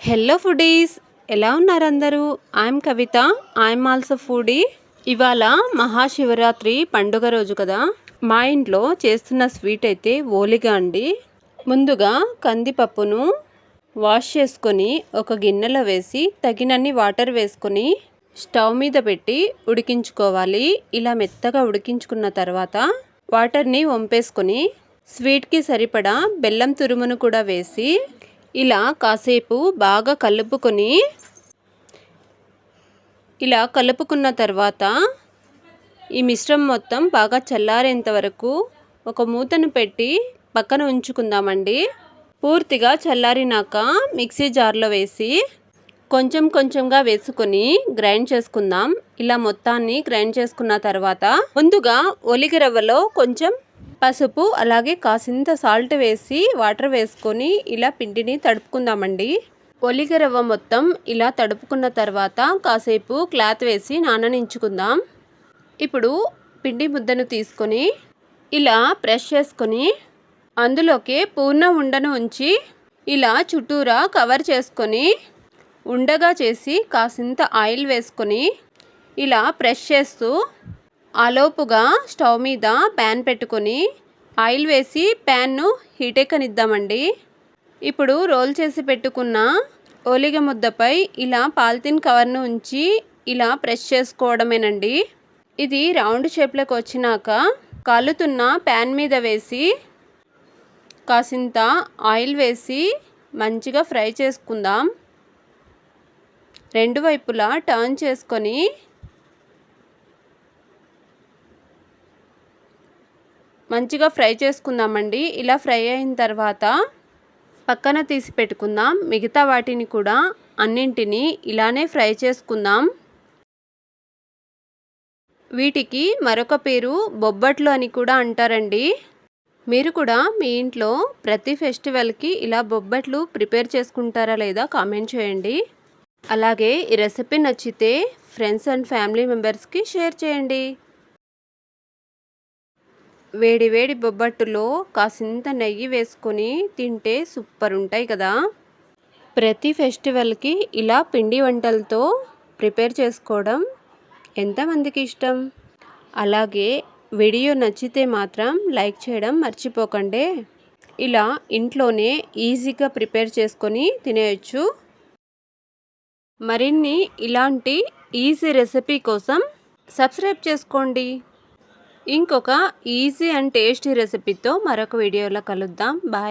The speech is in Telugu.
హలో ఫుడీస్, ఎలా ఉన్నారు అందరూ? I'm Kavitha, I'm also foodie. ఇవాళ మహాశివరాత్రి పండుగ రోజు కదా. మా ఇంట్లో చేస్తున్న స్వీట్ అయితే ఓలిగా అండి. ముందుగా కందిపప్పును వాష్ చేసుకొని ఒక గిన్నెలో వేసి తగినన్ని వాటర్ వేసుకొని స్టవ్ మీద పెట్టి ఉడికించుకోవాలి. ఇలా మెత్తగా ఉడికించుకున్న తర్వాత వాటర్ని వంపేసుకొని స్వీట్కి సరిపడా బెల్లం తురుమును కూడా వేసి ఇలా కాసేపు బాగా కలుపుకున్న తర్వాత ఈ మిశ్రమం మొత్తం బాగా చల్లారేంత వరకు ఒక మూతను పెట్టి పక్కన ఉంచుకుందామండి. పూర్తిగా చల్లారినాక మిక్సీ జార్లో వేసి కొంచెం కొంచెంగా వేసుకొని గ్రైండ్ చేసుకుందాం. ఇలా మొత్తాన్ని గ్రైండ్ చేసుకున్న తర్వాత ముందుగా ఒలిగ రవ్వలో కొంచెం పసుపు అలాగే కాసింత సాల్ట్ వేసి వాటర్ వేసుకొని ఇలా పిండిని తడుపుకుందామండి. ఒలిగ రవ్వ మొత్తం ఇలా తడుపుకున్న తర్వాత కాసేపు క్లాత్ వేసి నాననించుకుందాం. ఇప్పుడు పిండి ముద్దను తీసుకొని ఇలా ప్రెస్ చేసుకొని అందులోకి పూర్ణ ఉండను ఉంచి ఇలా చుట్టూరా కవర్ చేసుకొని ఉండగా చేసి కాసింత ఆయిల్ వేసుకొని ఇలా ప్రెస్ చేస్తూ ఆలోపుగా స్టవ్ మీద ప్యాన్ పెట్టుకొని ఆయిల్ వేసి ప్యాన్ను హీట్ ఎక్కనిద్దామండి. ఇప్పుడు రోల్ చేసి పెట్టుకున్న ఓలిగ ముద్దపై ఇలా పాలిథిన్ కవర్ను ఉంచి ఇలా ప్రెస్ చేసుకోవడమేనండి. ఇది రౌండ్ షేప్లోకి వచ్చినాక కాలుతున్న ప్యాన్ మీద వేసి కాసింత ఆయిల్ వేసి మంచిగా ఫ్రై చేసుకుందాం. రెండు వైపులా టర్న్ చేసుకొని మంచిగా ఫ్రై చేసుకుందామండి. ఇలా ఫ్రై అయిన తర్వాత పక్కన తీసి పెట్టుకుందాం. మిగతా వాటిని కూడా అన్నింటినీ ఇలానే ఫ్రై చేసుకుందాం. వీటికి మరొక పేరు బొబ్బట్లు అని కూడా అంటారండి. మీరు కూడా మీ ఇంట్లో ప్రతి ఫెస్టివల్కి ఇలా బొబ్బట్లు ప్రిపేర్ చేసుకుంటారా లేదా కామెంట్ చేయండి. అలాగే ఈ రెసిపీ నచ్చితే ఫ్రెండ్స్ అండ్ ఫ్యామిలీ మెంబర్స్కి షేర్ చేయండి. వేడి వేడి బొబ్బట్టులో కాసింత నెయ్యి వేసుకొని తింటే సూపర్ ఉంటాయి కదా. ప్రతి ఫెస్టివల్కి ఇలా పిండి వంటలతో ప్రిపేర్ చేసుకోవడం ఎంతమందికి ఇష్టం? అలాగే వీడియో నచ్చితే మాత్రం లైక్ చేయడం మర్చిపోకండి. ఇలా ఇంట్లోనే ఈజీగా ప్రిపేర్ చేసుకొని తినేయచ్చు. మరిన్ని ఇలాంటి ఈజీ రెసిపీ కోసం సబ్స్క్రైబ్ చేసుకోండి. ఇంకొక ఈజీ అండ్ టేస్టీ రెసిపీతో మరొక వీడియోలో కలుద్దాం. బాయ్.